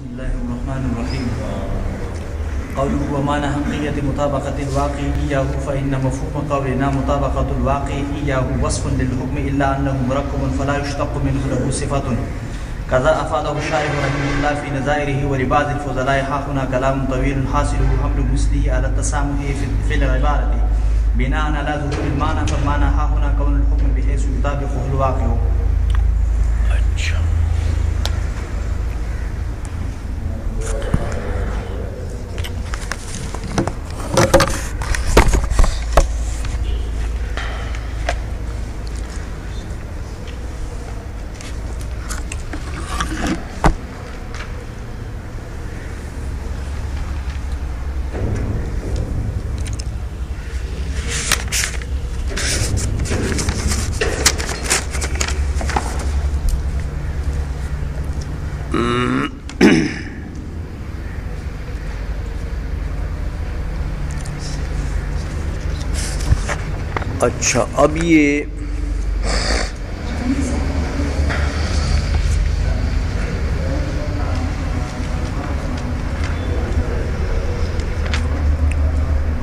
بسم الله الرحمن الرحيم. قوله ومعنى حقية مطابقة الواقع إياه فإن مفهوم قولنا مطابقة الواقع إياه وصف للحكم إلا أنه مركب فلا يشتق منه له صفة كذا أفاده الشارح رحمه الله في نظائره ولبعض الفضلاء هنا كلام طويل حاصله حمل مثله على التسامح في العبارة بناء على ظهور المعنى فالمعنى هنا كون الحكم بحيث يطابقه الواقع. اچھا، اب یہ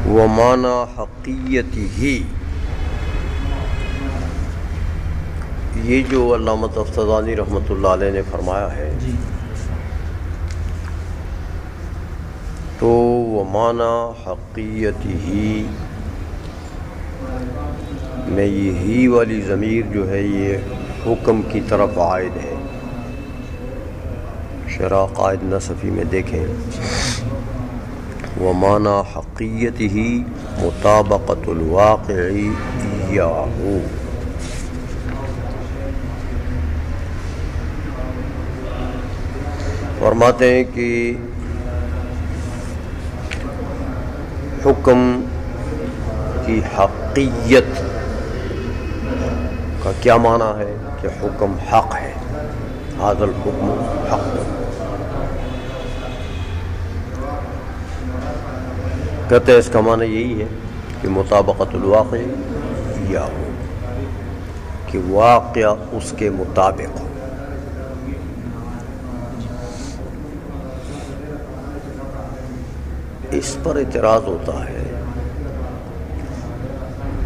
ومعنی حقیتہ، یہ جو علامہ تفتزانی رحمۃ اللہ علیہ نے فرمایا ہے تو ومعنی حقیتہ میں یہی والی ضمیر جو ہے یہ حکم کی طرف عائد ہے. شرح قائد نصفی میں دیکھیں، ومعنی حقیتہ مطابقۃ الواقع ایاہ، فرماتے ہیں کہ حکم کی حقیت کا کیا معنی ہے کہ حکم حق ہے. ھذا الحکم حق، کہتے ہیں اس کا معنی یہی ہے کہ مطابقت الواقع ایاہ، کہ واقعہ اس کے مطابق ہو. اس پر اعتراض ہوتا ہے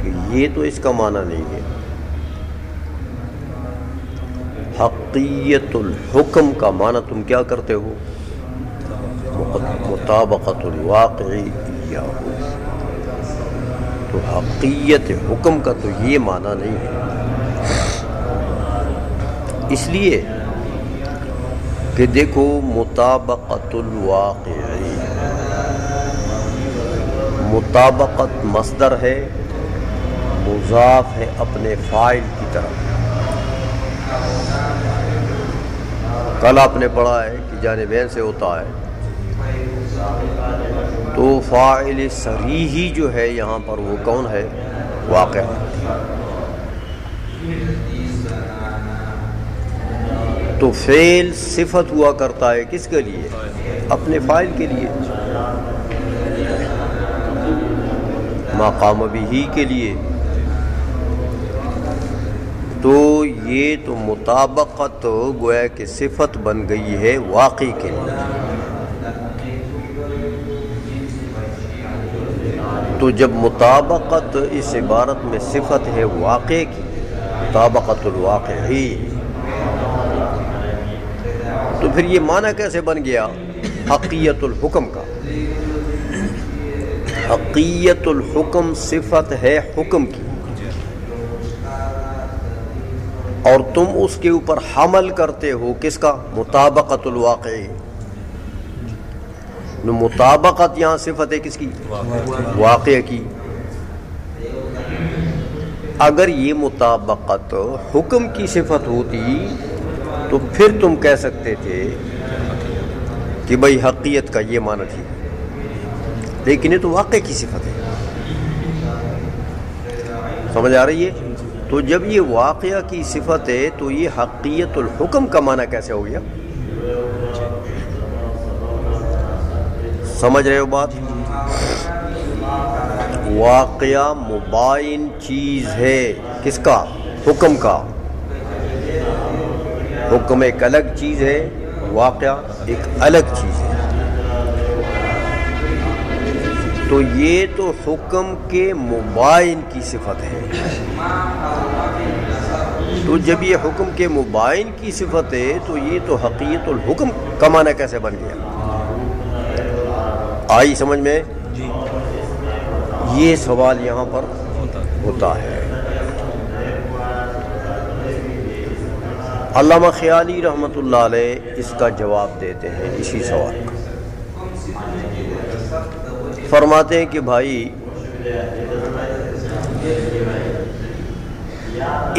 کہ یہ تو اس کا معنی نہیں ہے. حقیت الحکم کا معنی تم کیا کرتے ہو؟ مطابقت الواقع ایاہ. تو حقیت حکم کا تو یہ معنی نہیں ہے، اس لیے کہ دیکھو مطابقت الواقع، مطابقت مصدر ہے، مضاف ہے اپنے فاعل کی طرف. کل آپ نے پڑھا ہے کہ جانبین سے ہوتا ہے، تو فاعل صریحی جو ہے یہاں پر وہ کون ہے؟ واقع. تو فعل صفت ہوا کرتا ہے کس کے لیے؟ اپنے فاعل کے لیے، مقام بہ کے لیے. تو یہ تو مطابقت گویا کہ صفت بن گئی ہے واقعی کے لیے. تو جب مطابقت اس عبارت میں صفت ہے واقع کی، مطابقت الواقعی، تو پھر یہ معنی کیسے بن گیا حقیت الحکم کا؟ حقیت الحکم صفت ہے حکم کی، اور تم اس کے اوپر حمل کرتے ہو کس کا؟ مطابقت الواقعی. مطابقت یہاں صفت ہے کس کی؟ واقع کی. اگر یہ مطابقت حکم کی صفت ہوتی تو پھر تم کہہ سکتے تھے کہ بھئی حقیت کا یہ معنی تھی، لیکن یہ تو واقع کی صفت ہے. سمجھ آ رہی ہے؟ تو جب یہ واقعہ کی صفت ہے تو یہ حقیت الحکم کا معنی کیسے ہو گیا؟ سمجھ رہے ہو بات؟ واقعہ مباین چیز ہے کس کا؟ حکم کا. حکم ایک الگ چیز ہے، واقعہ ایک الگ چیز ہے. تو یہ تو حکم کے مباین کی صفت ہے. تو جب یہ حکم کے مباین کی صفت ہے تو یہ تو حقیقت الحکم کا معنی کیسے بن گیا؟ آئی سمجھ میں؟ یہ سوال یہاں پر ہوتا ہے. علامہ خیالی رحمۃ اللہ علیہ اس کا جواب دیتے ہیں اسی سوال کا. فرماتے ہیں کہ بھائی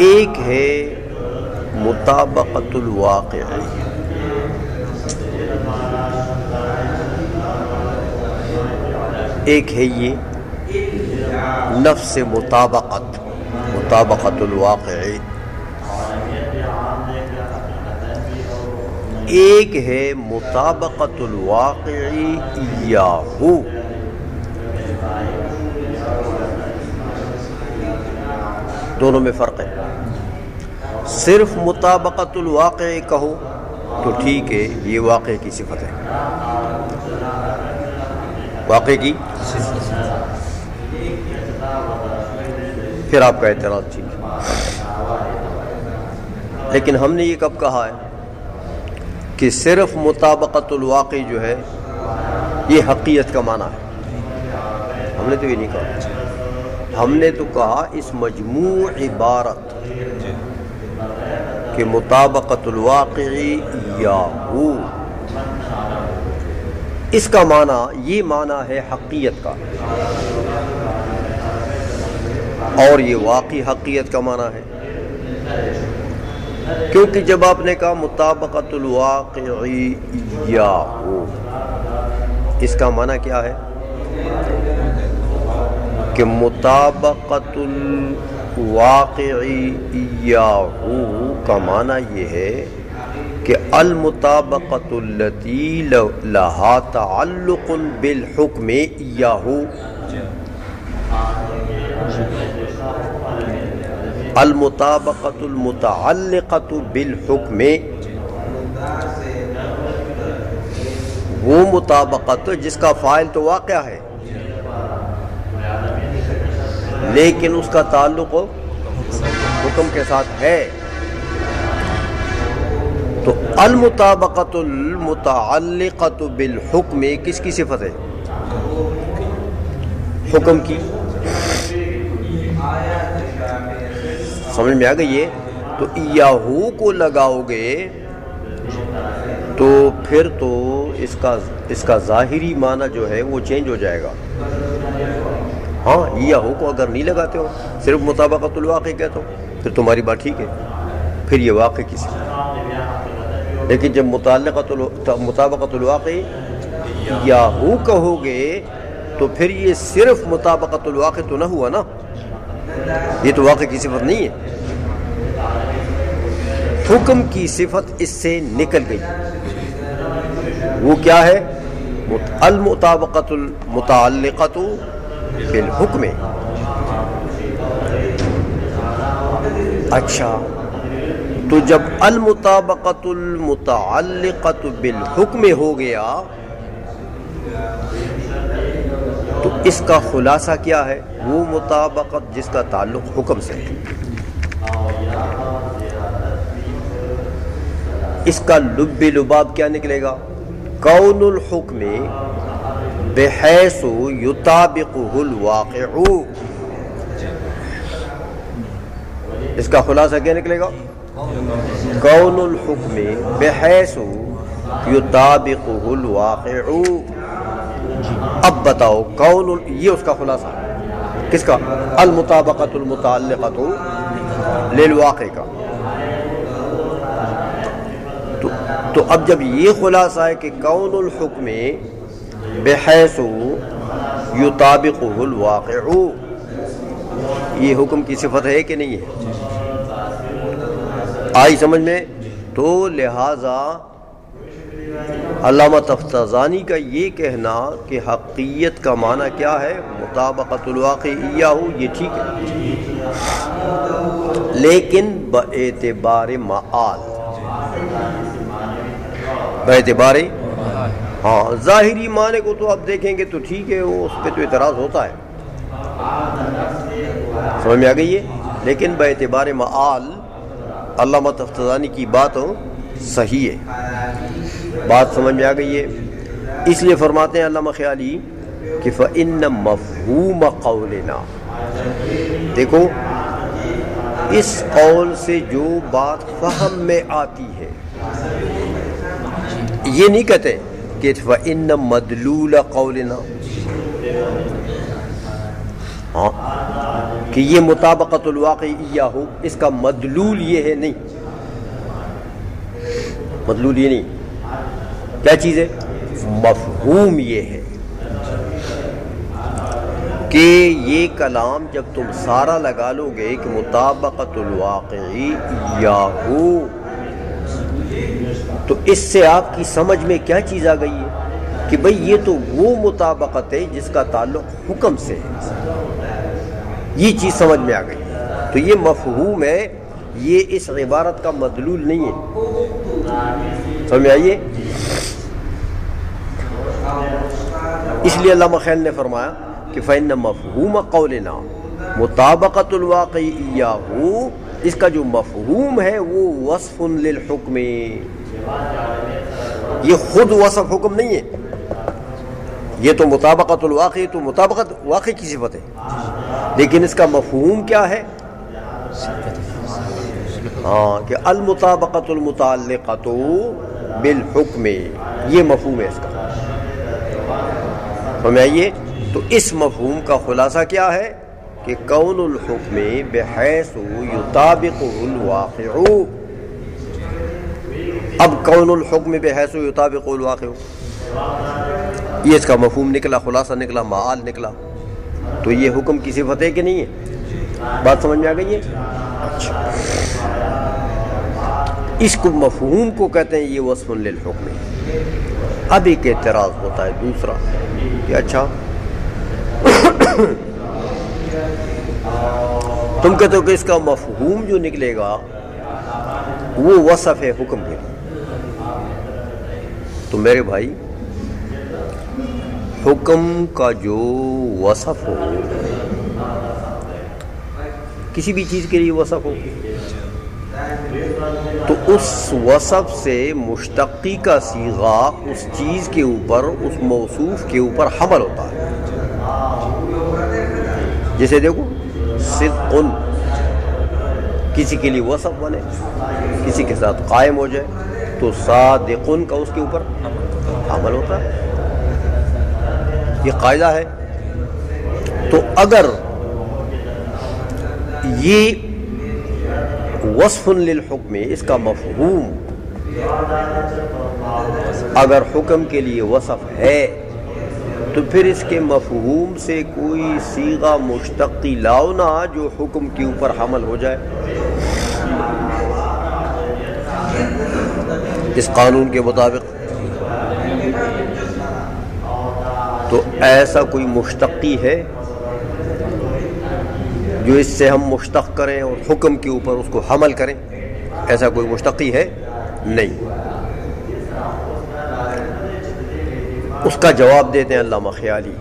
ایک ہے مطابقت الواقع، ایک ہے یہ نفس مطابقت الواقع، ایک ہے مطابقت الواقع ایاہو. دونوں میں فرق ہے. صرف مطابقت الواقع کہو تو ٹھیک ہے، یہ واقع کی صفت ہے، واقع کی. پھر آپ کا اعتراض ٹھیک ہے، لیکن ہم نے یہ کب کہا ہے کہ صرف مطابقت الواقع جو ہے یہ حقیقت کا معنی ہے؟ ہم نے تو یہ نہیں کہا. ہم نے تو کہا اس مجموع عبارت کہ مطابقت الواقع یاہو، اس کا معنی یہ معنی ہے حقیقت کا، اور یہ واقعی حقیقت کا معنی ہے. کیونکہ جب آپ نے کہا مطابقت الواقع یاہو، اس کا معنی کیا ہے کہ مطابقت الواقع ایاہو کا معنی یہ ہے کہ المطابقت التي لها تعلق بالحکم ایاہو، المطابقت المتعلقت بالحکم، وہ مطابقت جس کا فاعل تو واقع ہے لیکن اس کا تعلق حکم کے ساتھ ہے. تو المطابقت المتعلقت بالحکم کس کی صفت ہے؟ حکم کی. سمجھ میں آ گئی ہے؟ تو یاہو کو لگاؤ گے تو پھر تو اس کا ظاہری معنی جو ہے وہ چینج ہو جائے گا. ہاں یاہو کو اگر نہیں لگاتے ہو، صرف مطابقت الواقع کہتے ہو، پھر تمہاری بات ٹھیک ہے، پھر یہ واقع کی صفت. لیکن جب مطابقت الواقع یاہو کہو گے تو پھر یہ صرف مطابقت الواقع تو نہ ہوا نا، یہ تو واقع کی صفت نہیں ہے. حکم کی صفت اس سے نکل گئی. وہ کیا ہے؟ المطابقت المتعلقت بالحکم. اچھا، تو جب المطابقت المتعلقت بالحکم ہو گیا تو اس کا خلاصہ کیا ہے؟ وہ مطابقت جس کا تعلق حکم سے ہے. اس کا لب لباب کیا نکلے گا؟ کون الحکم بحیث یطابقہ الواقع. اس کا خلاصہ کیا نکلے گا؟ کون الحکم بحیث یطابقہ الواقع. اب بتاؤ یہ اس کا خلاصہ کس کا؟ المطابقت المتعلقۃ للواقع کا. تو اب جب یہ خلاصہ ہے کہ کون الحکم بحیث یطابقہ الواقع، یہ حکم کی صفت ہے کہ نہیں ہے؟ آئی سمجھ میں؟ تو لہذا علامہ تفتزانی کا یہ کہنا کہ حقیقت کا معنی کیا ہے؟ مطابقت الواقع ایاہو، یہ ٹھیک ہے، لیکن باعتبار معال باعتبار ہاں ظاہری معنی کو تو آپ دیکھیں گے تو ٹھیک ہے، وہ اس پہ تو اعتراض ہوتا ہے، سمجھ میں آ گئی ہے، لیکن باعتبار معال علامہ تفتزانی کی بات صحیح ہے، بات سمجھ میں آ گئی ہے۔ اس لیے فرماتے ہیں علامہ خیالی کہ فَإِنَّ مَفْهُومَ قَوْلِنَا، دیکھو اس قول سے جو بات فہم میں آتی ہے، یہ نہیں کہتے کہ فَإِنَّ مَدْلُولَ قَوْلِنَا، ہاں کہ یہ مطابقت الواقع ایاہ، اس کا مدلول یہ ہے، نہیں، مدلول یہ نہیں، کیا چیز ہے؟ مفہوم یہ ہے کہ یہ کلام جب تم سارا لگا لو گے کہ مطابقت الواقعی ایاہ، تو اس سے آپ کی سمجھ میں کیا چیز آ گئی ہے کہ بھئی یہ تو وہ مطابقت ہے جس کا تعلق حکم سے ہے، یہ چیز سمجھ میں آ گئی، تو یہ مفہوم ہے، یہ اس عبارت کا مدلول نہیں ہے، سمجھ میں آئیے۔ اس لیے علامہ خیل نے فرمایا کہ فَإِنَّ مَفْهُومَ قَوْلِنَا مطابقت الواقع ایاہ، اس کا جو مفہوم ہے وہ وصف للحکم، یہ خود وصف حکم نہیں ہے، یہ تو مطابقت الواقع، تو مطابقت واقع کی صفت ہے، لیکن اس کا مفہوم کیا ہے؟ ہاں کہ المطابقت المتعلقۃ بالحکم، یہ مفہوم ہے اس کا، سمجھائیے۔ تو اس مفہوم کا خلاصہ کیا ہے کہ کون الحکم بحیث یطابقہ الواقع، اب کون الحکم بحیث یطابقہ الواقع، یہ اس کا مفہوم نکلا، خلاصہ نکلا، معال نکلا، تو یہ حکم کی صفت ہے کہ نہیں ہے؟ بات سمجھ میں آ گئی ہے؟ اچھا، اس کو مفہوم کو کہتے ہیں یہ وصف للحکم۔ اب ایک اعتراض ہوتا ہے دوسرا کہ اچھا تم کہتے ہو کہ اس کا مفہوم جو نکلے گا وہ وصف ہے حکم کے لیے، تو میرے بھائی حکم کا جو وصف ہو، کسی بھی چیز کے لیے وصف ہو، تو اس وصف سے مشتقی کا صیغہ اس چیز کے اوپر، اس موصوف کے اوپر حمل ہوتا ہے، جیسے دیکھو صدق، کسی کے لیے وصف بنے، کسی کے ساتھ قائم ہو جائے تو صادقن کا اس کے اوپر عمل ہوتا ہے، یہ قاعدہ ہے۔ تو اگر یہ وصف للحکم، اس کا مفہوم اگر حکم کے لیے وصف ہے تو پھر اس کے مفہوم سے کوئی صیغہ مشتقی لاؤ نا جو حکم کے اوپر حمل ہو جائے، اس قانون کے مطابق، تو ایسا کوئی مشتقی ہے جو اس سے ہم مشتق کریں اور حکم کے اوپر اس کو حمل کریں؟ ایسا کوئی مشتقی ہے نہیں۔ اس کا جواب دیتے ہیں علامہ خیالی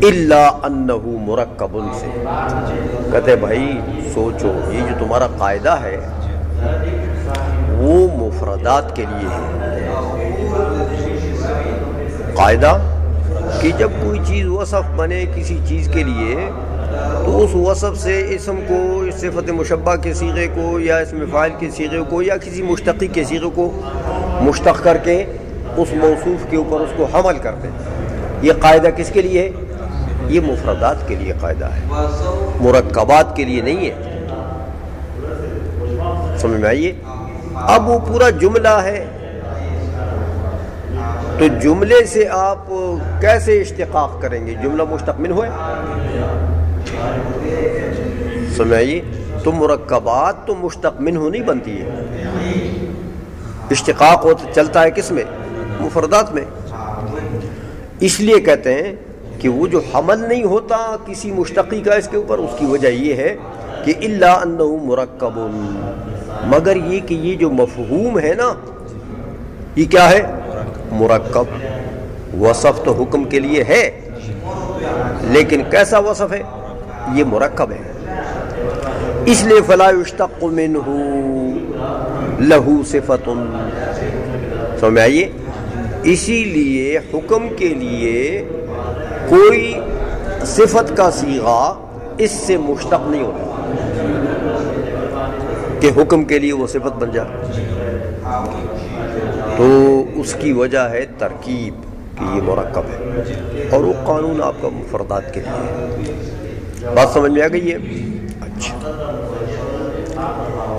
الا انہ مرکب سے، کہتے بھائی سوچو، یہ جو تمہارا قاعدہ ہے وہ مفردات کے لیے ہے، قاعدہ کہ جب کوئی چیز وصف بنے کسی چیز کے لیے تو اس وصف سے اسم کو، صفت مشبہ کے صیغے کو یا اسم فاعل کے صیغے کو یا کسی مشتقی کے صیغے کو مشتق کر کے اس موصوف کے اوپر اس کو حمل کرتے، یہ قاعدہ کس کے لیے ہے؟ یہ مفردات کے لیے قاعدہ ہے، مرکبات کے لیے نہیں ہے، سمجھ میں آئیے۔ اب وہ پورا جملہ ہے تو جملے سے آپ کیسے اشتقاق کریں گے؟ جملہ مشتق منہ ہے، سمجھائیے، تو مرکبات تو مشتق منہ نہیں بنتی ہے، اشتقاق ہوتا چلتا ہے کس میں؟ مفردات میں۔ اس لیے کہتے ہیں کہ وہ جو حمل نہیں ہوتا کسی مشتقی کا اس کے اوپر، اس کی وجہ یہ ہے کہ الا انہ مرکب، مگر یہ کہ یہ جو مفہوم ہے نا یہ کیا ہے؟ مرکب. وصف تو حکم کے لیے ہے لیکن کیسا وصف ہے؟ یہ مرکب ہے. اس لیے فلا یشتق منہ لہ صفۃ. سمجھ میں آئیے؟ اسی لیے حکم کے لیے کوئی صفت کا صیغہ اس سے مشتق نہیں ہوتا کہ حکم کے لیے وہ صفت بن جائے. تو اس کی وجہ ہے ترکیب کہ یہ مرکب ہے اور وہ قانون آپ کا مفردات کے لیے ہے. بات سمجھ میں آ گئی ہے؟ اچھا.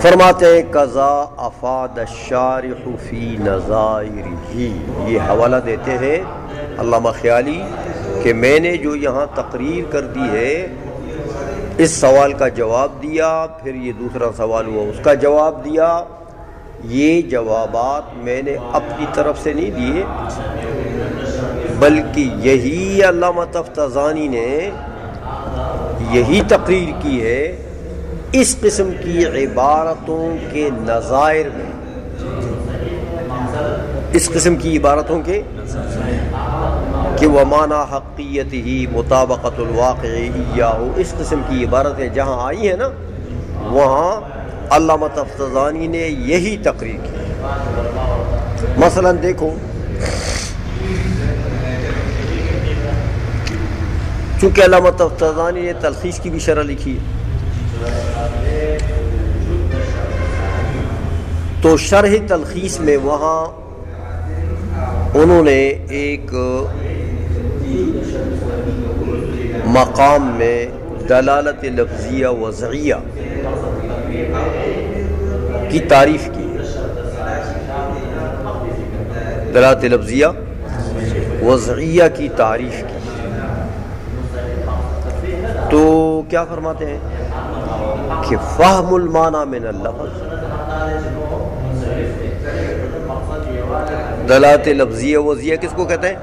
فرماتے ہیں قضا افاد الشارح فی نظائرہ. یہ حوالہ دیتے ہیں علامہ خیالی کہ میں نے جو یہاں تقریر کر دی ہے اس سوال کا جواب دیا، پھر یہ دوسرا سوال ہوا اس کا جواب دیا. یہ جوابات میں نے اپنی طرف سے نہیں دیے بلکہ یہی علامہ تفتزانی نے یہی تقریر کی ہے اس قسم کی عبارتوں کے نظائر میں. اس قسم کی عبارتوں کے کہ وَمَانَا حَقِّيَّتِهِ مُطَابَقَةُ الْوَاقِعِ إِيَّاهُ، اس قسم کی عبارتیں جہاں آئی ہیں نا وہاں علامہ تفتزانی نے یہی تقریر کی. مثلا دیکھو، چونکہ علامہ تفتزانی نے تلخیص کی بھی شرح لکھی ہے تو شرح تلخیص میں وہاں انہوں نے ایک مقام میں دلالت لفظیہ وضعیہ کی تعریف کی. دلالت لفظیہ وضعیہ کی تعریف کی تو کیا فرماتے ہیں کہ فہم المعنی من اللفظ. دلالت لفظیہ وضعیہ کس کو کہتے ہیں؟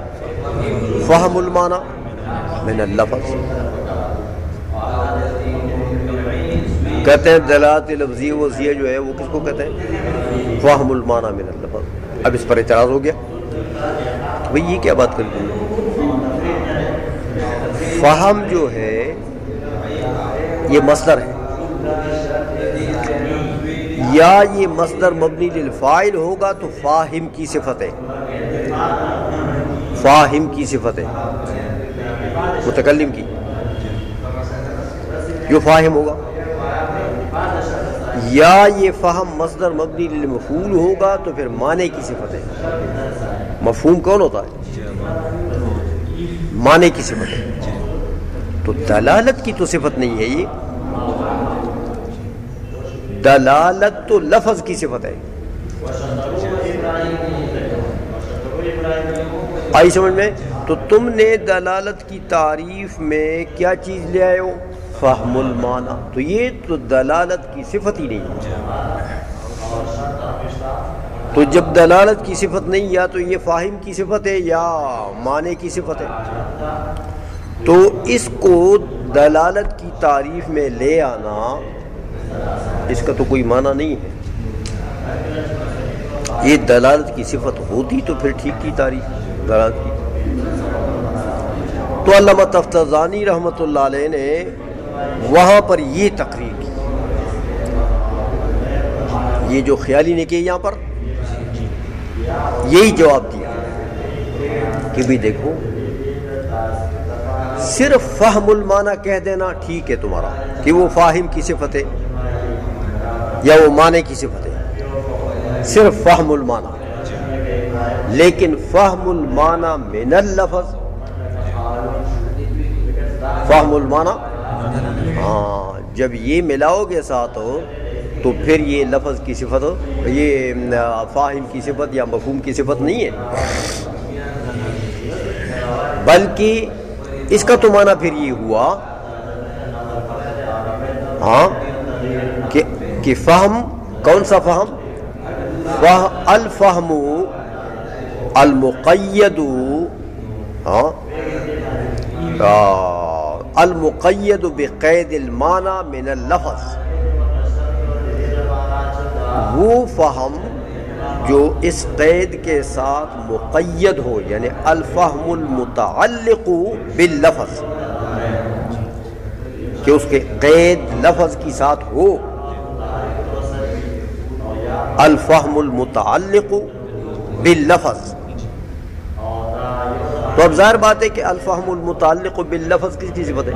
فہم المعنی من اللفظ. کہتے ہیں دلالت لفظیہ وضعیہ جو ہے وہ کس کو کہتے ہیں؟ فہم المعنی من اللفظ. اب اس پر اعتراض ہو گیا بھئی یہ کیا بات کر رہی ہے؟ فہم جو ہے یہ مصدر ہے یا یہ مصدر مبنی للفاعل ہوگا تو فاہم کی صفت ہے. فاہم کی صفت ہے متکلم کی جو فاہم ہوگا، یا یہ فہم مصدر مبنی للمفعول ہوگا تو پھر معنی کی صفت ہے. مفہوم کون ہوتا ہے؟ معنی کی صفت ہے. تو دلالت کی تو صفت نہیں ہے، یہ دلالت تو لفظ کی صفت ہے. آئی سمجھ میں؟ تو تم نے دلالت کی تعریف میں کیا چیز لے آئے ہو؟ فہم المعنی. تو یہ تو دلالت کی صفت ہی نہیں ہے. تو جب دلالت کی صفت نہیں یا تو یہ فاہم کی صفت ہے یا معنی کی صفت ہے. تو اس کو دلالت کی تعریف میں لے آنا اس کا تو کوئی معنی نہیں ہے. یہ دلالت کی صفت ہوتی تو پھر ٹھیک کی تعریف دلالت کی. تو علامہ تفتزانی رحمۃ اللہ علیہ نے وہاں پر یہ تقریر کی. یہ جو خیالی نے کی یہاں پر یہی جواب دیا کہ بھی دیکھو صرف فہم المعنی کہہ دینا ٹھیک ہے تمہارا کہ وہ فاہم کی صفت ہے یا وہ معنی کی صفت ہے، صرف فہم المعنی. لیکن فہم المعنی من اللفظ، فہم المعنی ہاں جب یہ ملاؤ گے ساتھ ہو تو پھر یہ لفظ کی صفت ہو، یہ فاہم کی صفت یا مفہوم کی صفت نہیں ہے، بلکہ اس کا تو معنی پھر یہ ہوا ہاں کہ فہم کون سا فہم؟ الفہم المقید ہاں المقید بقید المعنی من اللفظ. وہ فہم جو اس قید کے ساتھ مقید ہو، یعنی الفہم المتعلق باللفظ، کہ اس کے قید لفظ کی ساتھ ہو، الفہم المتعلق باللفظ. تو اب ظاہر بات ہے کہ الفہم المتعلق باللفظ کس کی صفت ہے؟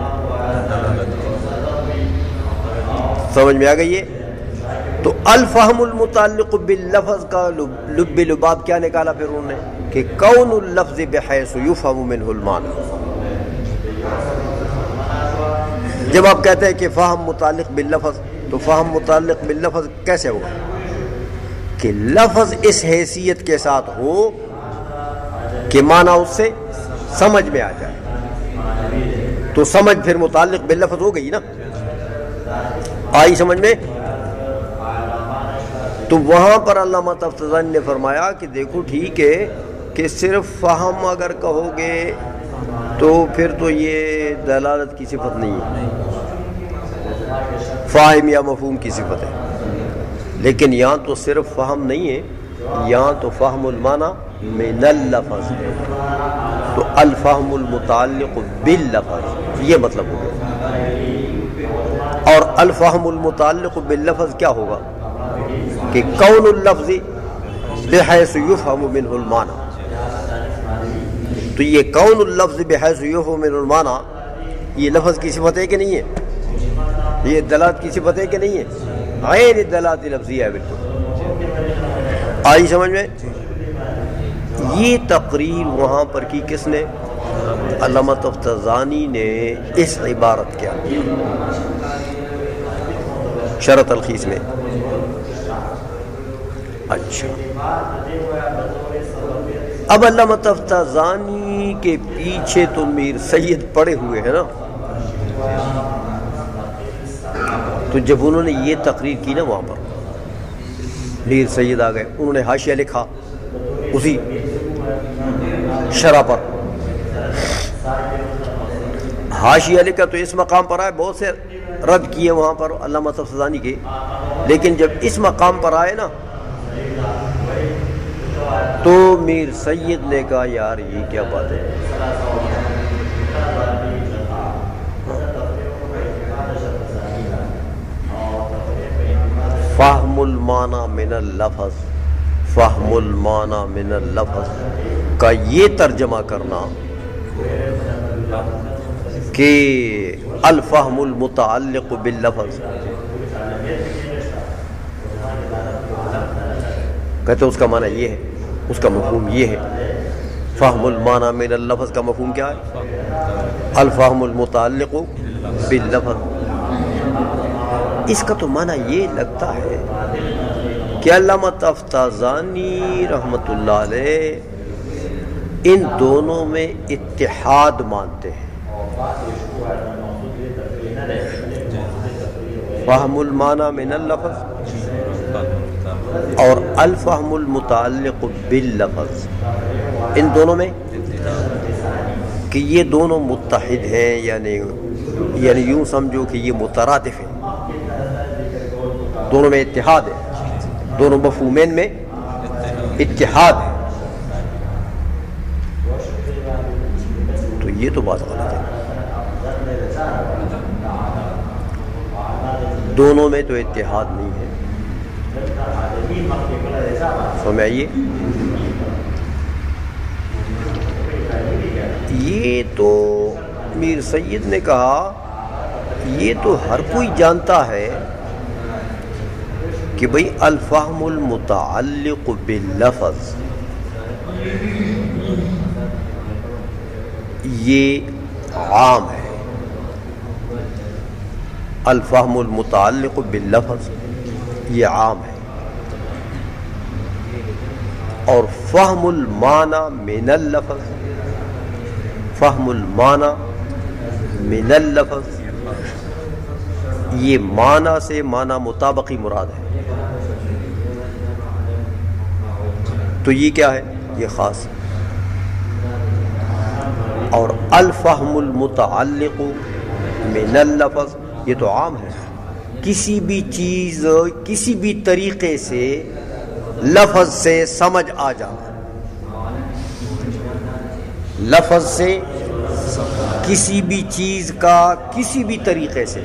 سمجھ میں آ گئی ہے؟ تو الفہم المتعلق باللفظ کا لب لباب کیا نکالا پھر انہوں نے کہ کون اللفظ بحیث یفہم منہ المعنی. جب آپ کہتے ہیں کہ فہم متعلق باللفظ، تو فہم متعلق باللفظ کیسے ہوگا؟ کہ لفظ اس حیثیت کے ساتھ ہو کہ معنی اس سے سمجھ میں آ جائے، تو سمجھ پھر متعلق باللفظ ہو گئی نا. آئی سمجھ میں؟ تو وہاں پر علامہ تفتزانی نے فرمایا کہ دیکھو ٹھیک ہے کہ صرف فہم اگر کہو گے تو پھر تو یہ دلالت کی صفت نہیں ہے، فاہم یا مفہوم کی صفت ہے. لیکن یہاں تو صرف فہم نہیں ہے، یہاں تو فہم المعنی من اللفظ ہے، تو الفہم المتعلق باللفظ یہ مطلب ہو گیا. اور الفہم المتعلق باللفظ کیا ہوگا؟ کہ کون اللفظ بحیث یفہم منہ المعنی. تو یہ کون اللفظ بحیث یفہم منہ المعنی یہ لفظ کی صفت ہے کہ نہیں ہے؟ یہ دلالت کی صفت ہے کہ نہیں ہے؟ غیر دلالت لفظیہ ہے بالکل. آئی سمجھ میں؟ یہ تقریر وہاں پر کی کس نے؟ علامہ تفتزانی نے اس عبارت کیا شرح تلخیص میں. اچھا، اب علامہ تفتزانی کے پیچھے تو میر سید پڑے ہوئے ہیں نا. تو جب انہوں نے یہ تقریر کی نا وہاں پر میر سید آ گئے، انہوں نے حاشیہ لکھا اسی شرح پر، حاشیہ لکھا تو اس مقام پر آئے، بہت سے رد کیے وہاں پر علامہ تفتزانی کے، لیکن جب اس مقام پر آئے نا تو میر سید نے کہا یار یہ کیا بات ہے. فہم المعنی من اللفظ، فہم المعنی من اللفظ کا یہ ترجمہ کرنا کہ الفہم المتعلق باللفظ، کہتے اس کا معنی یہ ہے، اس کا مفہوم یہ ہے. فہم المعنی من اللفظ کا مفہوم کیا ہے؟ الفہم المتعلق باللفظ. اس کا تو معنی یہ لگتا ہے کہ علامہ تفتزانی رحمت اللہ علیہ ان دونوں میں اتحاد مانتے ہیں. فہم المعنی من اللفظ اور الفہم المتعلق باللفظ، ان دونوں میں کہ یہ دونوں متحد ہیں، یعنی یوں سمجھو کہ یہ مترادف ہیں، دونوں میں اتحاد ہے، دونوں مفہومین میں اتحاد ہے. تو یہ تو بات غلط ہے، دونوں میں تو اتحاد نہیں ہے. سمجھ آئیے؟ یہ تو میر سید نے کہا یہ تو ہر کوئی جانتا ہے کہ بھئی الفہم المتعلق باللفظ یہ عام ہے، الفہم المتعلق باللفظ یہ عام ہے، اور فہم المعنی من اللفظ، فہم المعنی من اللفظ یہ معنی سے معنی مطابقی مراد ہے. تو یہ کیا ہے؟ یہ خاص. اور الفہم المتعلق من اللفظ یہ تو عام ہے، کسی بھی چیز کسی بھی طریقے سے لفظ سے سمجھ آ جانا، لفظ سے کسی بھی چیز کا کسی بھی طریقے سے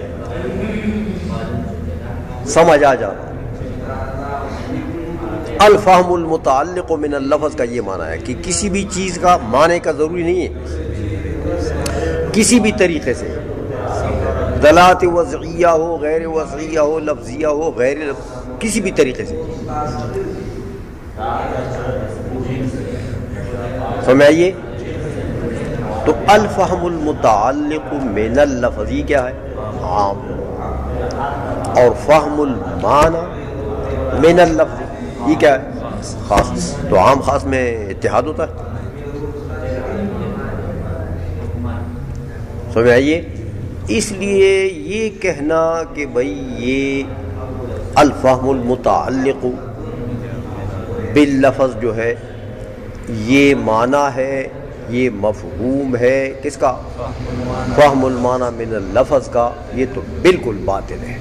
سمجھ آ جانا۔ الفہم المتعلق من اللفظ کا یہ معنی ہے کہ کسی بھی چیز کا معنی کا ضروری نہیں ہے، کسی بھی طریقے سے دلالت وضعیہ ہو، غیر وضعیہ ہو، لفظیہ ہو، غیر کسی بھی طریقے سے سمجھائیے۔ تو الفہم المتعلق من اللفظ یہ کیا ہے؟ عام، اور فہم المعنی من اللفظ یہ کیا ہے؟ خاص۔ تو عام خاص میں اتحاد ہوتا ہے، سمجھائیے۔ اس لیے یہ کہنا کہ بھئی یہ الفہم المتعلق باللفظ جو ہے یہ معنی ہے، یہ مفہوم ہے کس کا؟ فہم المعنی من اللفظ کا، یہ تو بالکل باطل ہے،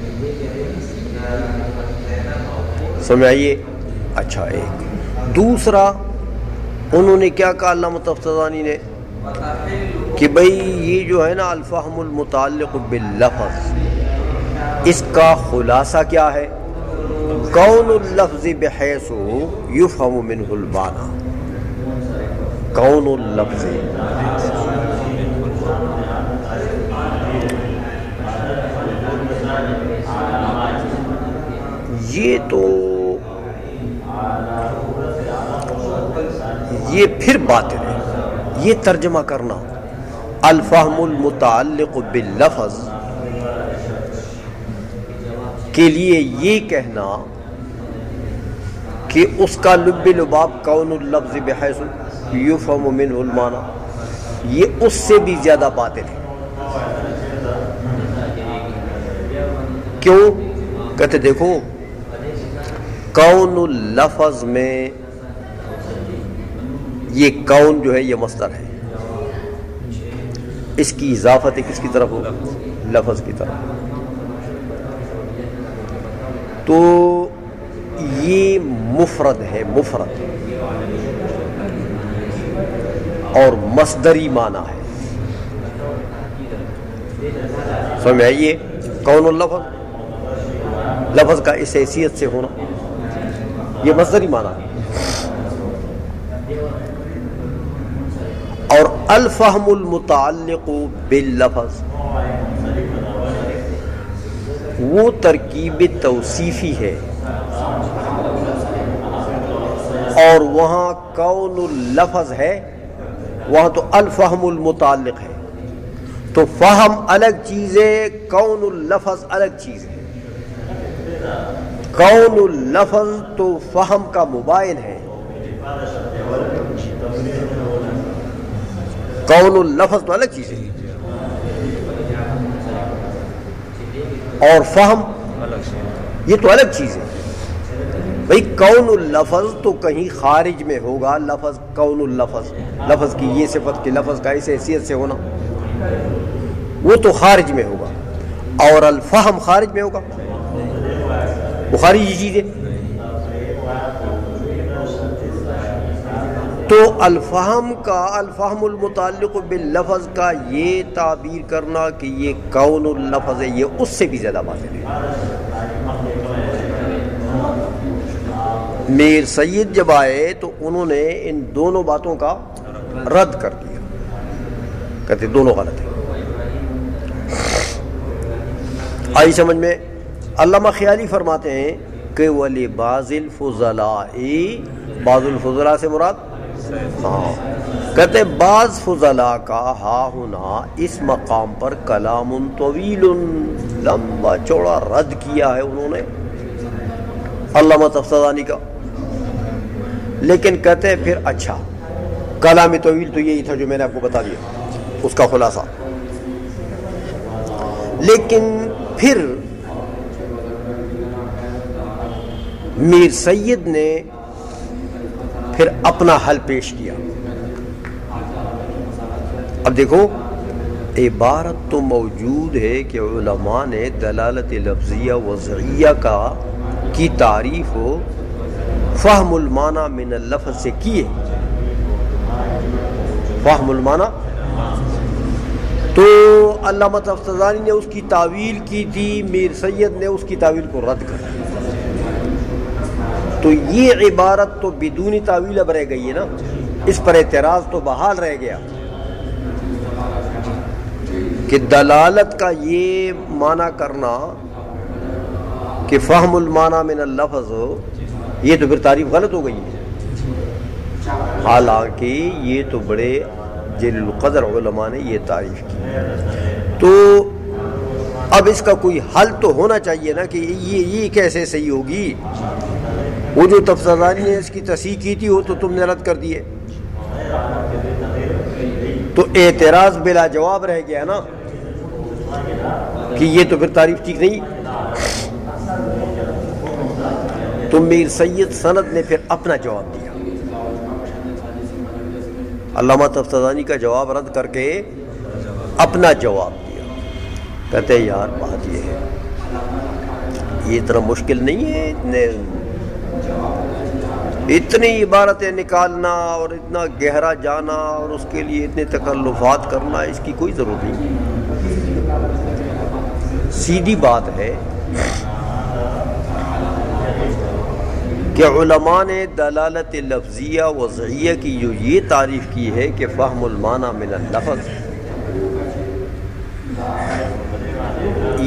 سمجھائیے۔ اچھا، ایک دوسرا انہوں نے کیا کہا علامہ تفتزانی نے کہ بھئی یہ جو ہے نا الفہم المتعلق باللفظ، اس کا خلاصہ کیا ہے؟ کون اللفظ بحیث یفہم منہ المعنی، کون اللفظ، یہ تو یہ پھر باطل ہے۔ یہ ترجمہ کرنا الفہم المتعلق باللفظ کے لیے یہ کہنا کہ اس کا لب لباب کون اللفظ بحیث یفہم منہ المعنی، یہ اس سے بھی زیادہ باطل ہے۔ کیوں؟ کہتے دیکھو کون اللفظ میں یہ کون جو ہے یہ مصدر ہے، اس کی اضافت کس کی طرف ہوگا؟ لفظ کی طرف۔ تو یہ مفرد ہے، مفرد اور مصدری معنی ہے، سمجھ میں آئیے۔ کون اللفظ، لفظ کا اس حیثیت سے ہونا، یہ مصدری معنی ہے۔ اور الفہم المتعلق باللفظ وہ ترکیب توصیفی ہے، اور وہاں کون اللفظ ہے، وہاں تو الفہم المتعلق ہے۔ تو فہم الگ چیز ہے، کون اللفظ الگ چیز ہے۔ کون اللفظ تو فہم کا مباین ہے، کون اللفظ تو الگ چیز ہے، اور فہم یہ تو الگ چیز ہے۔ بھئی کون اللفظ تو کہیں خارج میں ہوگا، لفظ کون اللفظ، لفظ کی یہ صفت کہ لفظ کا اس حیثیت سے ہونا وہ تو خارج میں ہوگا، اور الفہم خارج میں ہوگا، وہ خارجی چیز ہے۔ تو الفہم کا، الفہم المتعلق باللفظ کا یہ تعبیر کرنا کہ یہ کون اللفظ ہے، یہ اس سے بھی زیادہ باطل ہے۔ میر سید جب آئے تو انہوں نے ان دونوں باتوں کا رد کر دیا، کہتے دونوں غلط ہیں۔ آئی سمجھ میں؟ علامہ خیالی فرماتے ہیں کہ ولی بعض الفضلاء، بعض الفضلاء سے مراد ہاں، کہتے بعض فضلاء کا ہا ہونا اس مقام پر کلام طویل، لمبا چوڑا رد کیا ہے انہوں نے علامہ تفتزانی کا، لیکن کہتے ہیں پھر اچھا کلام طویل تو یہی تھا جو میں نے آپ کو بتا دیا اس کا خلاصہ، لیکن پھر میر سید نے پھر اپنا حل پیش کیا۔ اب دیکھو عبارت تو موجود ہے کہ علماء نے دلالت لفظیہ وضعیہ کی تعریف فہم المعنی من اللفظ سے کیے. فہم المعنی تو علامہ تفتزانی نے اس کی تعویل کی تھی، میر سید نے اس کی تعویل کو رد کر دیا. تو یہ عبارت تو بدون تعویل اب رہ گئی ہے نا، اس پر اعتراض تو بحال رہ گیا کہ دلالت کا یہ معنی کرنا کہ فہم المعنی من اللفظ ہو، یہ تو پھر تعریف غلط ہو گئی ہے. حالانکہ یہ تو بڑے جلیل القدر علماء نے یہ تعریف کی. تو اب اس کا کوئی حل تو ہونا چاہیے نا کہ یہ کیسے صحیح ہوگی. وہ جو تفتزانی نے اس کی تصحیح کی تھی وہ تو تم نے رد کر دیے، تو اعتراض بلا جواب رہ گیا نا کہ یہ تو پھر تعریف ٹھیک نہیں. تو میر سید سند نے پھر اپنا جواب دیا، علامہ تفتزانی کا جواب رد کر کے اپنا جواب دیا. کہتے ہیں یار بات یہ ہے، یہ اتنا مشکل نہیں ہے اتنی عبارتیں نکالنا اور اتنا گہرا جانا اور اس کے لیے اتنے تکلفات کرنا، اس کی کوئی ضرورت نہیں. سیدھی بات ہے کہ علماء نے دلالت لفظیہ وضعیہ کی جو یہ تعریف کی ہے کہ فہم المعنی من اللفظ،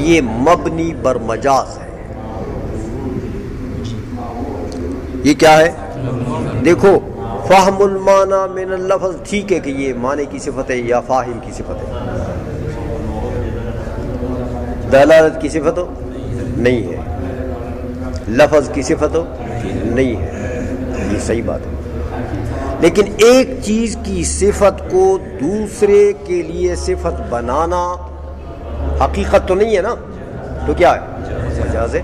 یہ مبنی بر مجاز ہے. یہ کیا ہے؟ دیکھو فہم المعنی من اللفظ ٹھیک ہے کہ یہ معنی کی صفت ہے یا فاہم کی صفت ہے، دلالت کی صفت ہو نہیں ہے، لفظ کی صفت ہو نہیں ہے، یہ صحیح بات ہے. لیکن ایک چیز کی صفت کو دوسرے کے لیے صفت بنانا حقیقت تو نہیں ہے نا، تو کیا ہے؟ مجاز ہے.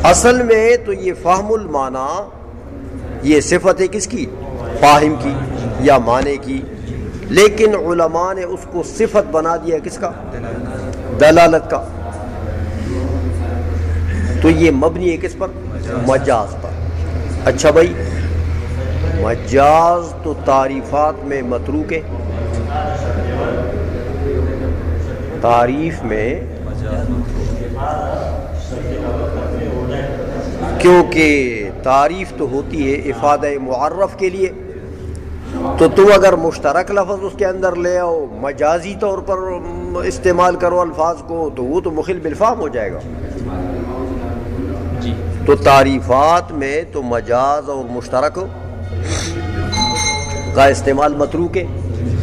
اصل میں تو یہ فہم المعنی یہ صفت ہے کس کی؟ فاہم کی یا معنی کی، لیکن علماء نے اس کو صفت بنا دیا کس کا؟ دلالت کا. تو یہ مبنی ہے کس پر؟ مجاز پر. اچھا بھائی، مجاز تو تعریفات میں متروک ہے، تعریف میں کیونکہ تعریف تو ہوتی ہے افادہ معرف کے لیے، تو تم اگر مشترک لفظ اس کے اندر لے آؤ، مجازی طور پر استعمال کرو الفاظ کو، تو وہ تو مخل بالفہم ہو جائے گا. تو تعریفات میں تو مجاز اور مشترک کا استعمال متروک ہے.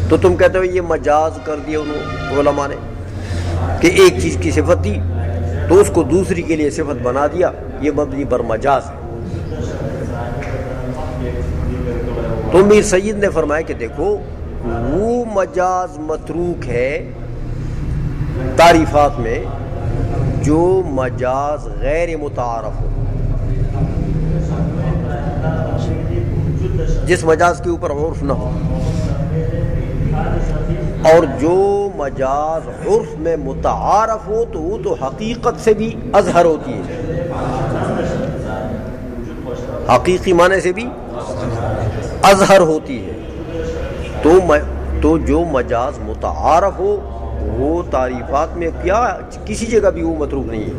تو تم کہتے ہو یہ مجاز کر دیا انہوں علماء نے کہ ایک چیز کی صفت تھی تو اس کو دوسری کے لیے صفت بنا دیا، یہ مبنی بر مجاز ہے. تو میر سید نے فرمایا کہ دیکھو وہ مجاز متروک ہے تعریفات میں جو مجاز غیر متعارف ہو، جس مجاز کے اوپر عرف نہ ہو، اور جو مجاز عرف میں متعارف ہو تو وہ تو حقیقت سے بھی اظہر ہوتی ہے، حقیقی معنی سے بھی اظہر ہوتی ہے. تو جو مجاز متعارف ہو وہ تعریفات میں کیا کسی جگہ بھی وہ متروک نہیں ہے.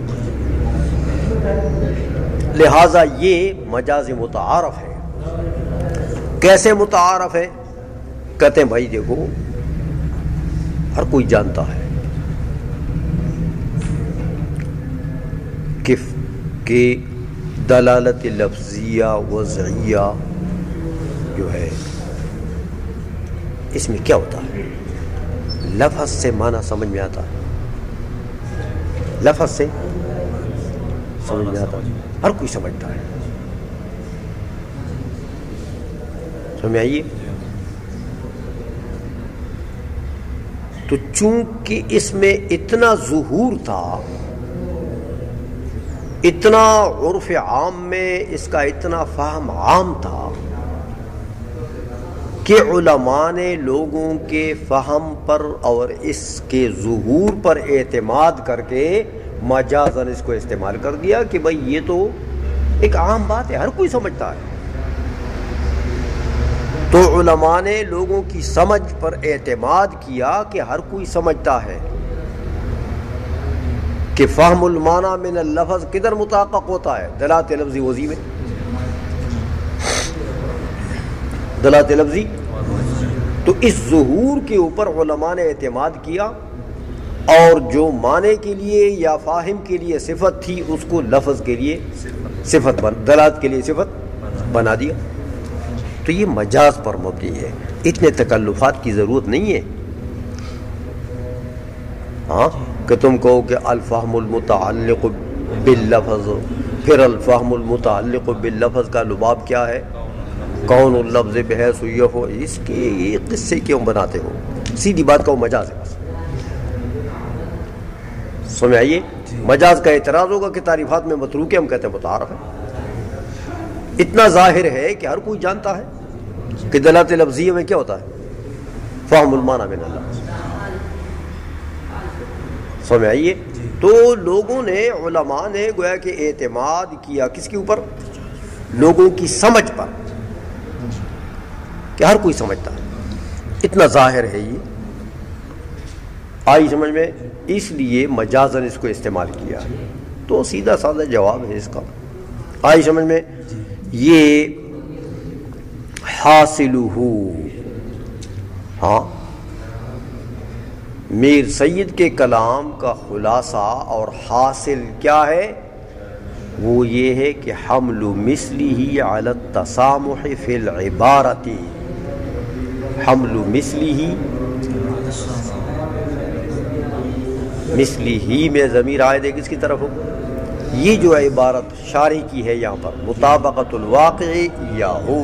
لہذا یہ مجاز متعارف ہے. کیسے متعارف ہے؟ کہتے ہیں بھائی دیکھو ہر کوئی جانتا ہے کہ دلالت لفظیہ وضعیہ جو ہے اس میں کیا ہوتا ہے، لفظ سے معنی سمجھ میں آتا ہے، لفظ سے سمجھ میں آتا ہے، ہر کوئی سمجھتا ہے. سمجھ میں آئیے. تو چونکہ اس میں اتنا ظہور تھا، اتنا عرف عام میں اس کا اتنا فہم عام تھا کہ علماء نے لوگوں کے فہم پر اور اس کے ظہور پر اعتماد کر کے مجازن اس کو استعمال کر دیا کہ بھئی یہ تو ایک عام بات ہے، ہر کوئی سمجھتا ہے. تو علماء نے لوگوں کی سمجھ پر اعتماد کیا کہ ہر کوئی سمجھتا ہے کہ فہم المعنی من اللفظ کدھر متحقق ہوتا ہے؟ دلالت لفظی وضعی میں. دلالت لفظی، تو اس ظہور کے اوپر علماء نے اعتماد کیا اور جو معنی کے لیے یا فاہم کے لیے صفت تھی اس کو لفظ کے لیے صفت دلالت کے لیے صفت بنا دیا. تو یہ مجاز پر مبنی ہے، اتنے تکلفات کی ضرورت نہیں ہے. ہاں کہ تم کہو کہ الفہم المتعلق باللفظ، پھر الفہم المتعلق باللفظ کا لباب کیا ہے؟ کون اللفظ بحیث یفو، اس کے یہ قصے کیوں بناتے ہو؟ سیدھی بات کہو مجاز ہے. سمجھ آئیے؟ مجاز کا اعتراض ہوگا کہ تعریفات میں متروک ہے، ہم کہتے ہیں متعارف ہے. اتنا ظاہر ہے کہ ہر کوئی جانتا ہے کہ دلالت لفظیہ میں کیا ہوتا ہے؟ فہم المعنی من اللفظ. سمجھ آئیے؟ تو لوگوں نے، علماء نے گویا کہ اعتماد کیا کس کے اوپر؟ لوگوں کی سمجھ پر، کہ ہر کوئی سمجھتا ہے. اتنا ظاہر ہے یہ. آئی سمجھ میں؟ اس لیے مجازن اس کو استعمال کیا. تو سیدھا سادہ جواب ہے اس کا. آئی سمجھ میں؟ یہ حاصل ہو، ہاں میر سید کے کلام کا خلاصہ اور حاصل کیا ہے؟ وہ یہ ہے کہ حمل مثلہ علی التسامح فی العبارۃ. حمل مثلہ، مثلہ میں ضمیر عائد ہے کس کی طرف ہو؟ یہ جو عبارت شارح کی ہے یہاں پر مطابقت الواقع یا ہو،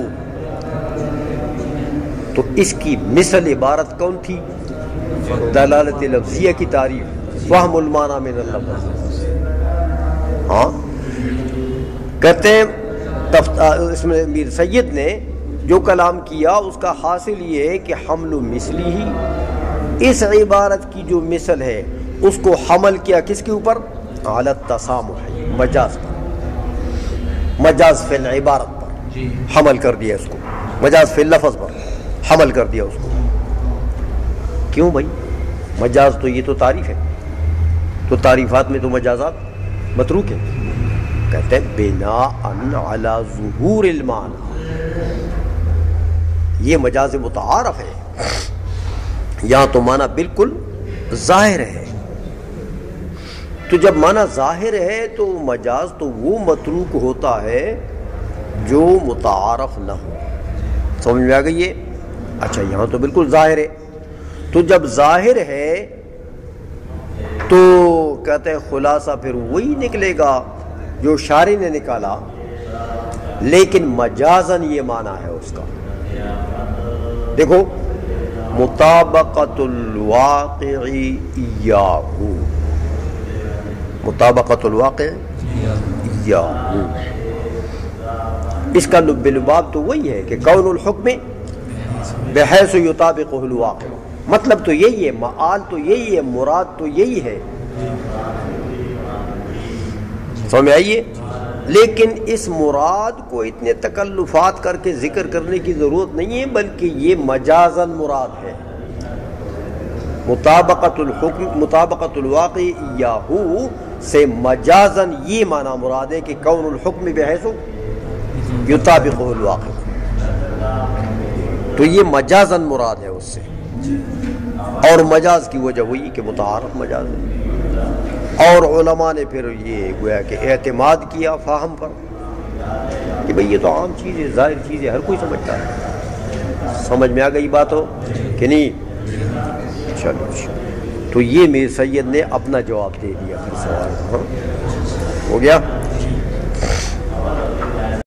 تو اس کی مثل عبارت کون تھی؟ دلالت لفظیہ کی تعریف، فہم المعنی من اللفظ. ہاں کہتے ہیں اس میں میر سید نے جو کلام کیا اس کا حاصل یہ ہے کہ حمل مثلی، اس عبارت کی جو مثل ہے اس کو حمل کیا کس کے اوپر؟ علی التسامح، مجاز پر، مجاز فی العبارت پر حمل کر دیا اس کو، مجاز فی اللفظ پر حمل کر دیا اس کو. کیوں بھائی؟ مجاز تو یہ تو تعریف ہے، تو تعریفات میں تو مجازات متروک ہیں. کہتے ہیں بناء علی ظہور المعنی، یہ مجاز متعارف ہے، یہاں تو معنی بالکل ظاہر ہے. تو جب معنی ظاہر ہے تو مجاز تو وہ متروک ہوتا ہے جو متعارف نہ ہو. سمجھ میں آ گئی ہے؟ اچھا یہاں تو بالکل ظاہر ہے. تو جب ظاہر ہے تو کہتے ہیں خلاصہ پھر وہی نکلے گا جو شارح نے نکالا، لیکن مجازن یہ معنی ہے اس کا. دیکھو مطابقت الواقع ایاہ، مطابقت الواقع ایاہ، اس کا لب لباب تو وہی ہے کہ کون الحکم بحیث یطابقہ الواقع. مطلب تو یہی ہے، معال تو یہی ہے، مراد تو یہی ہے. سمجھ آئیے؟ لیکن اس مراد کو اتنے تکلفات کر کے ذکر کرنے کی ضرورت نہیں ہے، بلکہ یہ مجازن مراد ہے. مطابقت الحکم، مطابقت الواقع ایاہ سے مجازن یہ معنی مراد ہے کہ کون الحکم بحیث یطابقہ الواقع. تو یہ مجازن مراد ہے اس سے، اور مجاز کی وجہ وہی کہ متعارف مجاز ہے. اور علماء نے پھر یہ گویا کہ اعتماد کیا فہم پر کہ بھئی یہ تو عام چیز ہے، ظاہر چیز ہے، ہر کوئی سمجھتا ہے. سمجھ میں آ گئی بات ہو کہ نہیں؟ چلو تو یہ میر سید نے اپنا جواب دے دیا. پھر سوال ہو گیا.